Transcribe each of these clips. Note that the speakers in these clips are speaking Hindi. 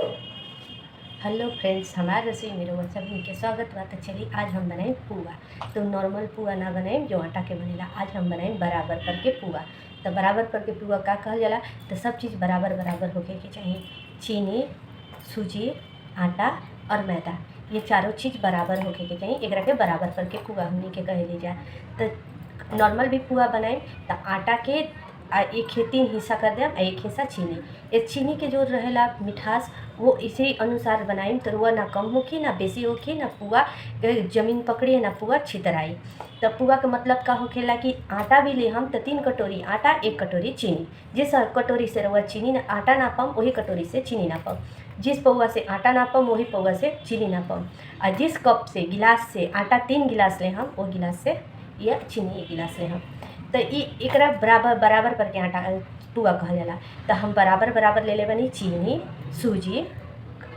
हेलो फ्रेंड्स, हमारे रसोई में रोज सभी के स्वागत बा। तो चलिए आज हम बनाएं पुआ। तो नॉर्मल पुआ ना बनाएं जो आटा के बनेला, आज हम बनाएं बराबर करके पुआ। तो बराबर करके पुआ का कहल जाला। तो सब चीज़ बराबर बराबर होके के चाहिए। चीनी, सूजी, आटा और मैदा, ये चारों चीज़ बराबर होके के चाहिए। एकरा के बराबर करके पुआ हमनी के कहे जा। तो नॉर्मल भी पुआ बनाए तो आटा के एक 3 हिस्सा कर दें, एक हिस्सा चीनी। इस चीनी के जो रहेला मिठास वो इसी अनुसार बनाई तो रुआ ना कम होखी ना बेसी होखी, ना पुआ जमीन पकड़ी ना पुआ छितराई। तो पुआ का मतलब का होखेला कि आटा भी ले हम तो 3 कटोरी आटा 1 कटोरी चीनी। जिस कटोरी से रुआ चीनी ना आटा नापम वही कटोरी से चीनी नापम। जिस पौवा से आटा नापम वही पौवा से चीनी नापम। और जिस कप से गिलास से आटा 3 गिलास ले हम वो गिलास से या चीनी 1 गिलास ले हम। तो एकरा बराबर बराबर करके आटा पुआ कहल जाला। तो हम बराबर बराबर ले बनी चीनी, सूजी,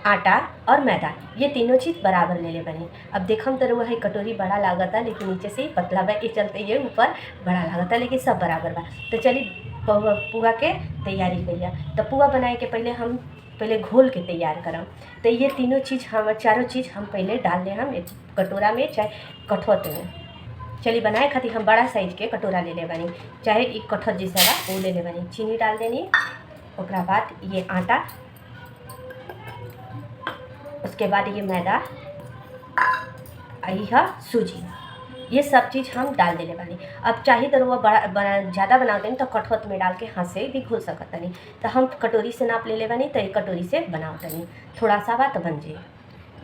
आटा और मैदा, ये तीनों चीज़ बराबर ले बनी। अब देखम तो वह कटोरी बड़ा लागता लेकिन नीचे से ही पतला बा, ये चलते ये ऊपर बड़ा लागता लेकिन सब बराबर बा। तो चलिए पुआ के तैयारी करिए। तो पुआ बनाए के पहले घोल के तैयार करम। तो ये तीनों चीज़ हम चारों चीज़ हम पहले डाल ले हम एक कटोरा में चाहे कठौत में। चलिए बनाए खातिर हम बड़ा साइज के कटोरा ले बनी, चाहे एक कठौत जैसा बा वो ले बनी। चीनी डाल देनी, उसके बाद ये आटा, उसके बाद ये मैदा, यह सूजी, ये सब चीज़ हम डाल देने बनी। अब चाहिए तो वो बड़ा ज़्यादा बना देनी तो कठौत में डाल के हाथ से भी घोल सकत नहीं। तो हम कटोरी से नाप ले बनी तो एक कटोरी से बनाओ तनी, थोड़ा सा बा तो बन जाए।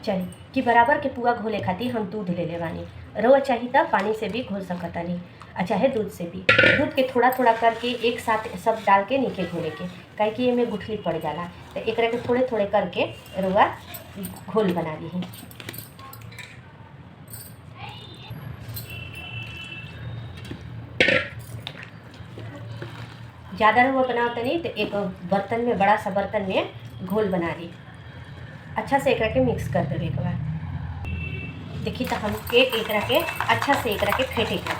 चलिए कि बराबर के पुआ घोले खातिर हम दूध ले बानी। रवा चाहिए तो पानी से भी घोल सकता नहीं, चाहे दूध से भी। दूध के थोड़ा थोड़ा करके एक साथ सब डाल के नीचे घोले के, काहे कि ये गुठली पड़ जाला। तो एक के थोड़े थोड़े करके रवा घोल बना ली है। ज़्यादा रवा बनाओ तो नहीं तो एक बर्तन में, बड़ा सा बर्तन में घोल बना ली। अच्छा से एक के मिक्स कर देवे के बाद देखिए तो हम एक के अच्छा से एक के फेंटे के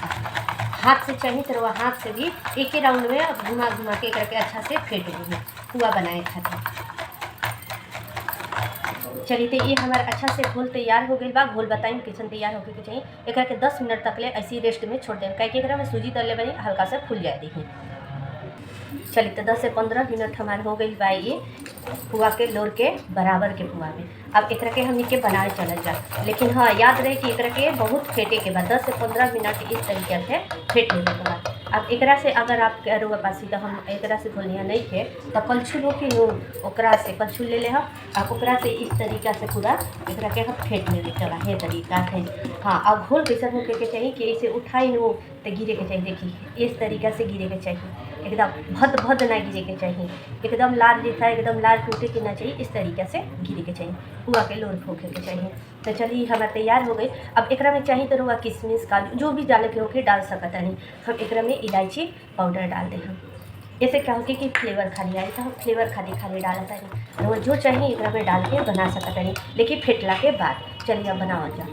हाथ से चाहिए तो वह हाथ से भी एक ही राउंड में घुमा घुमा के एक के अच्छा से फेंट लीजिए पुआ बनाए खातिर। चलिए तो ये हमारा अच्छा से घोल तैयार हो गई बा। घोल बताई किचन तैयार होके के चाहिए। एक के 10 मिनट तक ले ऐसी रेस्ट में छोड़ दें, कहीं एक में सूजी तले बनी हल्का सा फूल जाए देखिए। चलिए तो 10 से 15 मिनट हमारे हो गई बा ये पुआ के लोर के बराबर के पुआ में। अब एक के हमनी के बनाए चल जा, लेकिन हाँ याद रहे कि एक के बहुत फेंटे के बाद 10 से 15 मिनट इस तरीके से फेंट लेने के बाद। अब एक से अगर आप रुआ पासी तो हम एक से घोलिया नहीं थे तो कलछुल हो कि ओकरा से कलछुल ले हम अब ओकरा से इस तरीका से पूरा एक के हम फेंट लेने चला है तरीका है। हाँ अब घोल कैसे होके के चाहिए कि इसे उठाई नो तो गिरे के चाहिए। देखिए इस तरीका से गिरे के चाहिए, एकदम भद भद ना गिरे के चाहिए, एकदम लाल जैसा एकदम लाल टूटे के ना चाहिए, इस तरीके से गिरे के चाहिए। पुआ के लोर होके के चाहिए। तो चलिए हमारा तैयार हो गई। अब एक में चाहिए तो रुआ किशमिश काजू जो भी डाले के होके डाल सकता नहीं। हम एक में इलायची पाउडर डाल दें हम, ऐसे क्या होगी कि फ्लेवर खाली आई तो हम फ्लेवर खाली डालता नहीं। रुआ जो चाहिए एक में डाल के बना सकता नहीं, लेकिन फेंटला के बाद। चलिए अब बनाओ जा।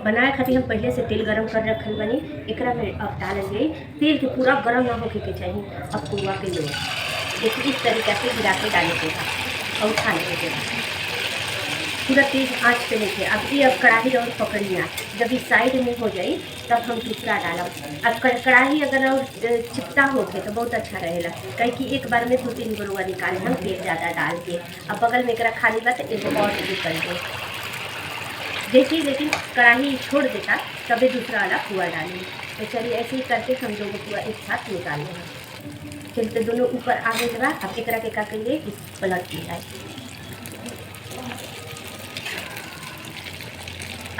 बनाए खातिर हम पहले से तेल गरम कर रखल बनी। एक में अब डाल गई तेल के पूरा गरम ना होके के चाहिए। अब पुआ के लोग देखिए इस तरीके से गिरा के डाले के बाद और उठा लेने के बाद पूरा तेज आँच पे लेके अब ये अब कढ़ाई और पकड़िया जब इस साइड में हो जाए तब हम दूसरा डालब। अब कढ़ाई अगर और चिपटा होके तो बहुत अच्छा रहेगा, कहीं कि एक बार में 2-3 गुरुआ निकाले हम तेल ज़्यादा डाल के। अब बगल में एक खाली बा तो एक और भी कर दे देखिए, लेकिन कढ़ाई छोड़ देता तभी दूसरा वाला पुआ डालेंगे। तो चलिए ऐसे ही करके हम दोनों पुआ एक साथ निकाल लेंगे। चलते दोनों ऊपर आने के बाद अब एक के का करिए इस पलट की जाए।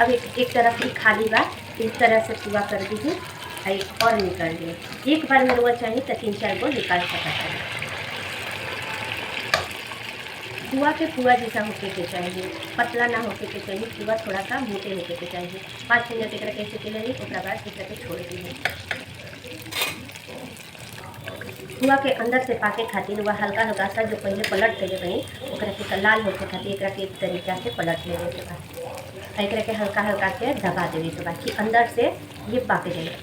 अब एक तरफ ही खाली बात इस तरह से पुआ कर दीजिए, एक और निकाल दिए। एक बार में रुआ चाहिए तो 3-4 को निकाल सकता है। पुआ के पुआ जैसा होके के चाहिए, पतला ना होके के चाहिए, पुआ थोड़ा सा मोटे होके के चाहिए। 5 मिनट एक कैसे के लिए उसके बाद एक के छोड़ दीजिए। पुआ के अंदर से पाके खातिर वह हल्का हल्का सा जो पहले पलट देवे बनी ओकरा के लाल होके खातिर एक तरीका से पलट लेने के बाद एक के हल्का हल्का से दबा देवे के बाद कि अंदर से ये पक जाए।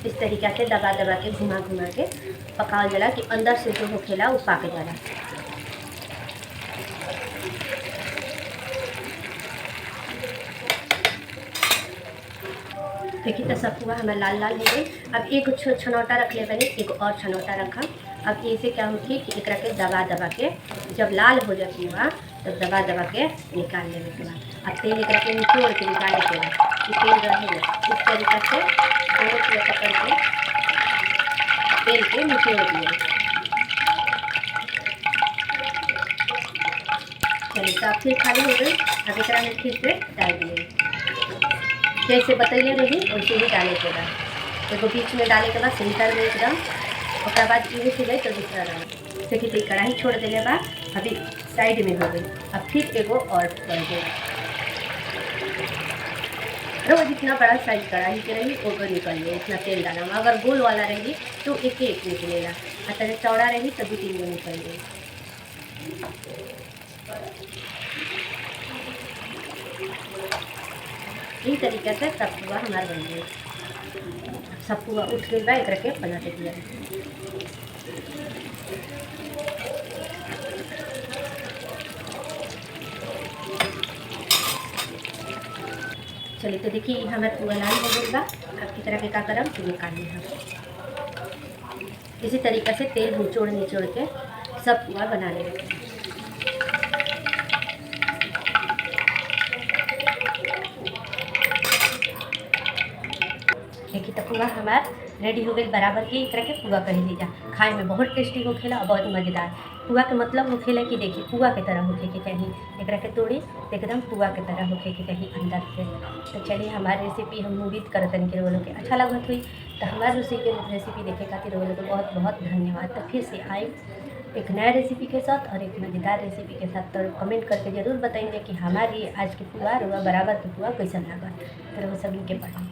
इस तरीका से दबा दबा के घुमा घुमा के पकावल जाला कि अंदर से जो होखेला वो पक जाला। देखिए तो सब हुआ हमारा लाल लाल हो गई। अब एक छनौटा रख ले बनी, एक और छनौटा रखा। अब इसे क्या होती कि एक के दबा दबा के जब लाल हो जाए हुआ तब दबा दबा के निकाल लेने के बाद अब तेल एक के निचोड़ के निकाले के बाद तेल रहेगा इस तरीके से दोनों को पकड़ के तेल के निचोड़ दिए। चलिए तो अब फिर खाली हो गई। अब एक में फिर से डाल दिए, जैसे बतैले रही वैसे ही डाले के बाद एगो बीच में डाले के बाद सेंटर में एकदम और बाद ये हो गई तो दूसरा डाल। देखिए तो कढ़ाई छोड़ देने बाद अभी साइड में हो गई। अब फिर एगो और कर दे। वो जितना बड़ा साइज कढ़ाई के रही वो निकल ले, इतना तेल डाला। अगर गोल वाला रही तो एक एक निकलेगा, अगर चौड़ा रही तो 2-3 गो निकल गई। इस तरीके से सब पुआ हमारे बन गए। सब पुआ उठ गई बा, एक के पलट दिया। चलिए तो देखिए हमारे पुआ लाल हो गई बा। अब की तरह के का करम तो निकालिए हम इसी तरीके से तेल निचोड़ निचोड़ के सब पुआ बना लेंगे। देखिए तो पुआ हमार रेडी हो गई बराबर की। एक तरह के पुआ कह लीजा, खाए में बहुत टेस्टी होखेला और बहुत मज़ेदार। पुआ के मतलब होखेला कि देखिए पुआ के तरह होखे के चाहिए, एक के तोड़ी एकदम पुआ के तरह होखे के चाहिए अंदर से। तो चलिए हमारी रेसिपी हम उम्मीद करतन कि वो लोग के अच्छा लगत हुई। तो हमारे रेसिपी देखे खातिर वो लोग को बहुत बहुत धन्यवाद। तो फिर से आए एक नया रेसिपी के साथ और एक मज़ेदार रेसिपी के साथ। तो कमेंट करके ज़रूर बताएंगे कि हमारी आज की पुआ रुआ बराबर की पुआ कैसा लगा। तो वो सभी के पढ़ें।